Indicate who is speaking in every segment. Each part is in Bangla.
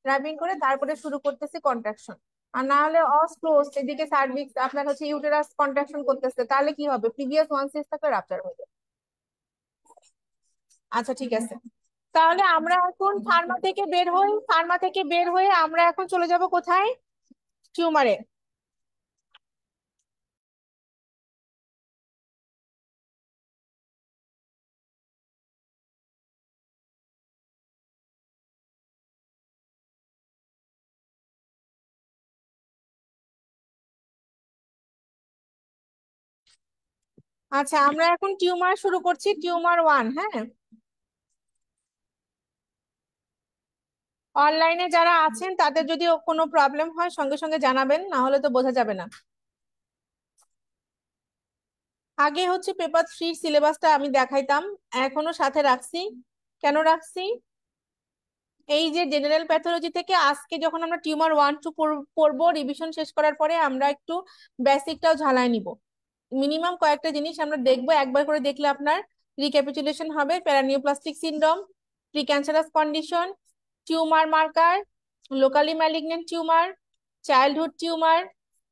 Speaker 1: র্যাপিং করে তারপরে শুরু করতেছি কন্ট্রাকশন। আর না হলে অস ক্লোজ, এদিকে সার্ভিক্স আপনার হচ্ছে ইউটেরাস কন্ট্রাকশন করতেছে, তাহলে কি হবে, প্রিভিয়াস ওয়ান সিস্ট থাকলে রাপচার হয়ে যাবে। আচ্ছা ঠিক আছে, তাহলে আমরা এখন ফার্মা থেকে বের হই, ফার্মা থেকে বের হয়ে আমরা এখন চলে যাব কোথায়, টিউমারে। আচ্ছা আমরা এখন টিউমার শুরু করছি, টিউমার ওয়ান, হ্যাঁ। অনলাইনে যারা আছেন তাদের যদি কোনো প্রবলেম হয় সঙ্গে সঙ্গে জানাবেন, না হলে তো বোঝা যাবে না। আগে হচ্ছে পেপার 3 সিলেবাসটা আমি দেখাইতাম, এখনো সাথে রাখছি। কেন রাখছি, এই যে জেনারেল প্যাথোলজি থেকে আজকে যখন আমরা টিউমার 1 2 পড়বো, রিভিশন শেষ করার পরে আমরা একটু বেসিকটাও ঝালাই নিব। মিনিমাম কয়েকটা জিনিস আমরা দেখবো, একবার করে দেখলে আপনার রিক্যাপিচুলেশন হবে। Paraneoplastic syndrome, precancerous condition, tumour marker, locally malignant tumour, childhood tumour,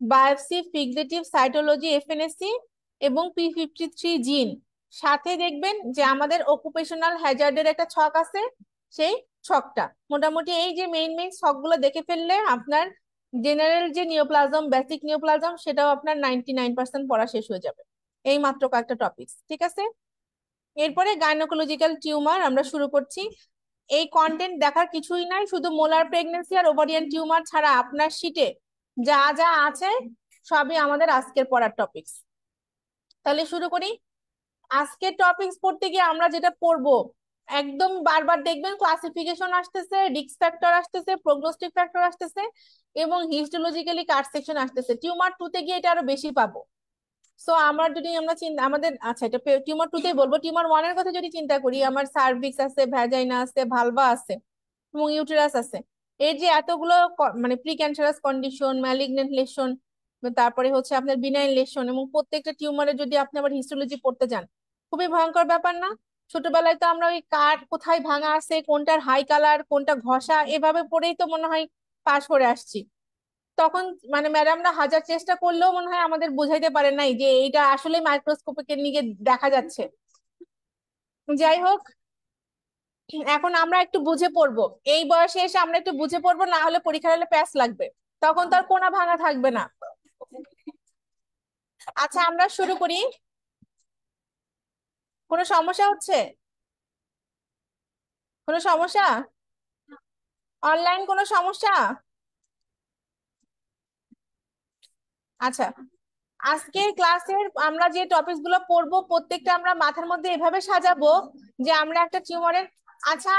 Speaker 1: biopsy, fixative cytology, FNAC এবং P53 জিন। সাথে দেখবেন যে আমাদের অকুপেশনাল হ্যাজার্ডের একটা ছক আছে, সেই ছকটা মোটামুটি এই যে মেইন মেইন ছকগুলো দেখে ফেললে আপনার জেনারেল যে নিওপ্লাজম, বেসিক নিওপ্লাজম, সেটাও আপনার 99% পড়া শেষ হয়ে যাবে। এই মাত্র কয়েকটা টপিকস, ঠিক আছে। এরপরে গাইনোকোলজিক্যাল টিউমার আমরা শুরু করছি। এই কন্টেন্ট দেখার কিছুই নাই, শুধু মোলার প্রেগনেন্সি আর ওভারিয়ান টিউমার ছাড়া আপনার শিটে যা যা আছে সবই আমাদের আজকের পড়ার টপিকস। তাহলে শুরু করি। আজকের টপিকস পড়তে গিয়ে আমরা যেটা পড়বো, একদম বারবার দেখবেন ক্লাসিফিকেশন আসতেছে, রিস্ক ফ্যাক্টর আসতেছে, প্রগনোস্টিক ফ্যাক্টর আসতেছে এবং হিস্টোলজিক্যালি কাট সেকশন আসতেছে। টিউমার 2 তে গিয়ে এটা আরো বেশি পাবো। সো আমার যদি আমরা চিন্তা আমাদের, আচ্ছা এটা টিউমার 2 তেই বলবো। টিউমার 1 এর কথা যদি চিন্তা করি, আমার সার্ভিক্স আছে, ভ্যাজাইনা আছে, ভালভা আছে এবং ইউটেরাস আছে। এর যে এতগুলো মানে precancerous condition, malignant lesion, তারপরে হচ্ছে আপনার বিনাইন লেশন, এবং প্রত্যেকটা টিউমারে যদি আপনি আবার হিস্টোলজি পড়তে যান, খুবই ভয়ঙ্কর ব্যাপার না? ছোটবেলায় তো আমরা ওই কাঠ কোথায় ভাঙা আছে, কোনটার হাই কালার, কোনটা ঘষা, এভাবে পড়েই তো মনে হয় পাশ করে আসছি। তখন মানে ম্যাডামরা হাজার চেষ্টা করলেও মনে হয় আমাদের বুঝাইতে পারে নাই যে এইটা আসলে মাইক্রোস্কোপের নিয়ে দেখা যাচ্ছে। যাই হোক, এখন আমরা একটু বুঝে পড়বো, এই বয়সে এসে আমরা একটু বুঝে পড়বো, না হলে পরীক্ষার হলে প্যাস লাগবে, তখন তো আর কোনা ভাঙা থাকবে না। আচ্ছা আমরা শুরু করি। কোনো সমস্যা হচ্ছে, কোনো সমস্যা, অনলাইন কোনো সমস্যা? আচ্ছা, আজকের ক্লাসের আমরা যে টপিকস গুলো পড়বো প্রত্যেকটা আমরা মাথার মধ্যে এভাবে সাজাবো যে আমরা একটা টিউমারের, আচ্ছা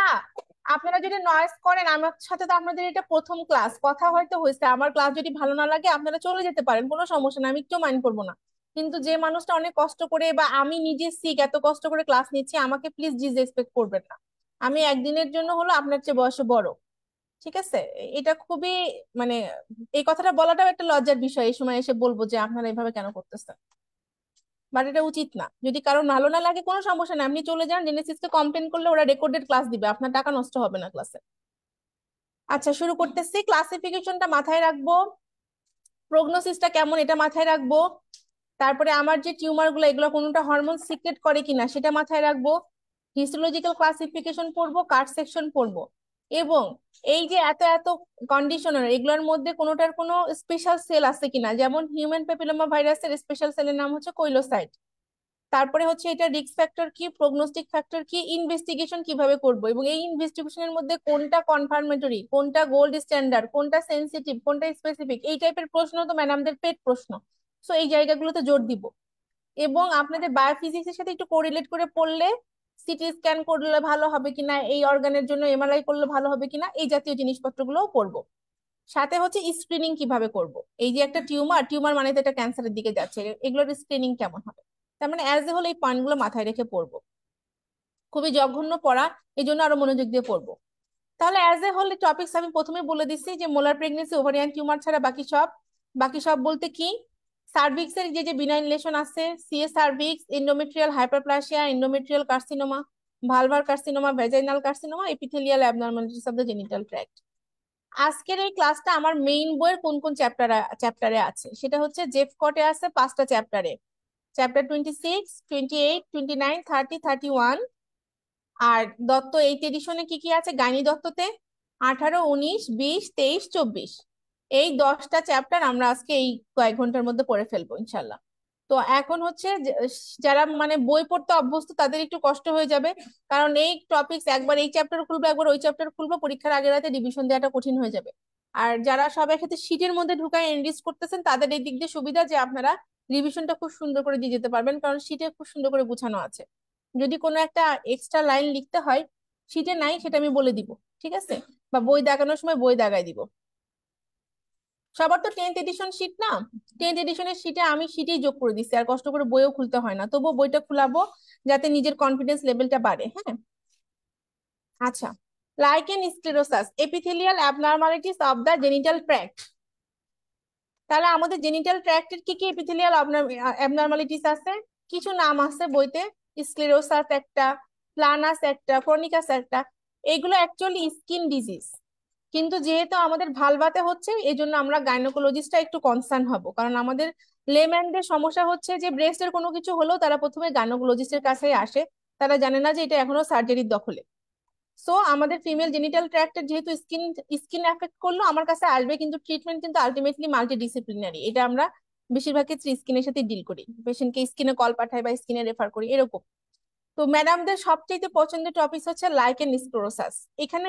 Speaker 1: আপনারা যদি নয়েজ করেন, আমার সাথে তো আপনাদের এটা প্রথম ক্লাস, কথা হয়তো হয়েছে, আমার ক্লাস যদি ভালো না লাগে আপনারা চলে যেতে পারেন, কোনো সমস্যা না, আমি একটু মাইন্ড করবো না। কিন্তু যে মানুষটা অনেক কষ্ট করে, বা আমি নিজে সিক এত কষ্ট করে ক্লাস নিচ্ছি, আমাকে প্লিজ ডিসরেসপেক্ট করবেন না। আমি একদিনের জন্য হলো আপনার চেয়ে বয়সে বড়, ঠিক আছে। এটা খুবই মানে এই কথাটা বলাটাও একটা লজ্জার বিষয়, এই সময় এসে বলবো যে আপনারা এভাবে কেন করতেছেন, বাট এটা উচিত না। যদি কারোর ভালো না লাগে কোনো সমস্যা না, আপনি চলে যান, জেনেসিসকে কমপ্লেন করলে ওরা রেকর্ডেড ক্লাস দিবে, আপনার টাকা নষ্ট হবে না ক্লাসে। আচ্ছা শুরু করতেছি, ক্লাসিফিকেশনটা মাথায় রাখবো, প্রগনোসিসটা কেমন এটা মাথায় রাখবো, তারপরে আমার যে টিউমার গুলো এগুলো কোনোটা হরমোন সিক্রেট করে কিনা সেটা মাথায় রাখবো, হিস্টোলজিক্যাল ক্লাসিফিকেশন পড়বো, কার্ড সেকশন পড়বো, এবং এই যে এত এত কন্ডিশনার, এগুলোর মধ্যে কোনোটার কোনো স্পেশাল সেল আছে কিনা, যেমন হিউম্যান প্যাপিলোমা ভাইরাসের স্পেশাল সেলের নাম হচ্ছে কৈলোসাইট। তারপরে হচ্ছে এটা রিস্ক ফ্যাক্টর কি, প্রগনোস্টিক ফ্যাক্টর কি, ইনভেস্টিগেশন কিভাবে করব, এবং এই ইনভেস্টিগেশনের মধ্যে কোনটা কনফার্মেটরি, কোনটা গোল্ড স্ট্যান্ডার্ড, কোনটা সেনসিটিভ, কোনটা স্পেসিফিক, এই টাইপের প্রশ্ন তো ম্যাডামদের পেট প্রশ্ন। সো এই জায়গাগুলোতে জোর দিব। এবং আপনাদের বায়োফিজিক্স এর সাথে একটু কোরিলেট করে পড়লে, সিটি স্ক্যান করলে ভালো হবে কিনা, এই অর্গানের জন্য এমআরআই করলে ভালো হবে কিনা, এই জাতীয় জিনিসপত্রগুলোও পড়বো। সাথে হচ্ছে স্ক্রিনিং কিভাবে করব, এই যে একটা টিউমার, টিউমার মানে তো এটা ক্যান্সারের দিকে যাচ্ছে, এগুলোর স্ক্রিনিং কেমন হবে। তার মানে অ্যাজ এ হোল এই পয়েন্টগুলো মাথায় রেখে পড়বো। খুবই জঘন্য পড়া, এই জন্য আরো মনোযোগ দিয়ে পড়বো। তাহলে অ্যাজ এ হোল টপিকস আমি প্রথমে বলে দিচ্ছি যে মোলার প্রেগনেন্সি, ওভারিয়ান টিউমার ছাড়া বাকি সব। বাকি সব বলতে কি, সার্ভিক্স এর যে যে বিনাইন লেশন আছে, CA cervix, endometrial hyperplasia, endometrial carcinoma, vulvar carcinoma, vaginal carcinoma, epithelial abnormalities of the genital tract. আজকের এই ক্লাসটা আমার মেইন বইয়ের কোন কোন চ্যাপ্টারে আছে সেটা হচ্ছে জেফকটে আছে 5টা চ্যাপ্টারে, চ্যাপ্টার 26, 28, 29, 30, 31। আর দত্ত 8 এডিশনে কি কি আছে গাইনি দত্ততে? 18, 19, 20, 23, 24। এই 10টা চ্যাপ্টার আমরা আজকে এই কয়েক ঘন্টার মধ্যে পড়ে ফেলবো ইনশাল্লাহ। তো এখন হচ্ছে যারা মানে বই পড়তে অভ্যস্ত তাদের একটু কষ্ট হয়ে যাবে, কারণ এই টপিকস একবার এই চ্যাপ্টার খুলবো একবার ওই চ্যাপ্টার খুলবো, পরীক্ষার আগে রাতে রিভিশন দেওয়াটা কঠিন হয়ে যাবে। আর যারা সব একসাথে শীটের মধ্যে ঢুকায় এনরিচ করতেছেন তাদের এই দিক দিয়ে সুবিধা যে আপনারা রিভিশনটা খুব সুন্দর করে দিয়ে যেতে পারবেন, কারণ শীটে খুব সুন্দর করে গুছানো আছে। যদি কোনো একটা এক্সট্রা লাইন লিখতে হয় শীটে নাই সেটা আমি বলে দিব, ঠিক আছে? বা বই দেখানোর সময় বই দেখাই দিব। সবার তো 10th এডিশন শীট না, 10th এডিশনের শীটে আমি শীটেই যোগ করে দিচ্ছি, আর কষ্ট করে বইও খুলতে হয় না, তবুও বইটা খুলাবো যাতে নিজের কনফিডেন্স লেভেলটা বাড়ে। হ্যাঁ, আচ্ছা। Lichen sclerosus epithelial abnormalities of the genital tract. তাহলে আমাদের জেনিটাল ট্র্যাক্টের কি কি এপিথেলিয়াল অ্যাবনরমালিটিস আছে? কিছু নাম আছে বইতে, স্ক্লেরোসাস একটা, প্লানাস একটা, ক্রনিকাস একটা। এগুলো অ্যাকচুয়ালি স্কিন ডিজিজ, কিন্তু যেহেতু আমাদের ভালভাতে হচ্ছে এই জন্য আমরা গাইনোকোলজিস্টটা একটু কনসার্ন হব, কারণ আমাদের লেম্যানদের সমস্যা হচ্ছে যে ব্রেস্টের কোনো কিছু হলেও তারা প্রথমে গাইনোকোলজিস্টের কাছেই আসে, তারা জানে না যে এটা এখনো সার্জারির দখলে। সো আমাদের ফিমেল জেনিটাল ট্র্যাক্টের যেহেতু স্কিন স্কিন এফেক্ট করলো আমার কাছে আসবে, কিন্তু ট্রিটমেন্ট কিন্তু আলটিমেটলি মাল্টিডিসিপ্লিনারি, এটা আমরা বেশিরভাগ ক্ষেত্রে স্কিনের সাথে ডিল করি, পেশেন্টকে স্কিনে কল পাঠাই বা স্কিনে রেফার করি এরকম। তো ম্যাডামদের সবচেয়ে পছন্দের টপিক হচ্ছে লাইকেন স্ক্লেরোসাস। এখানে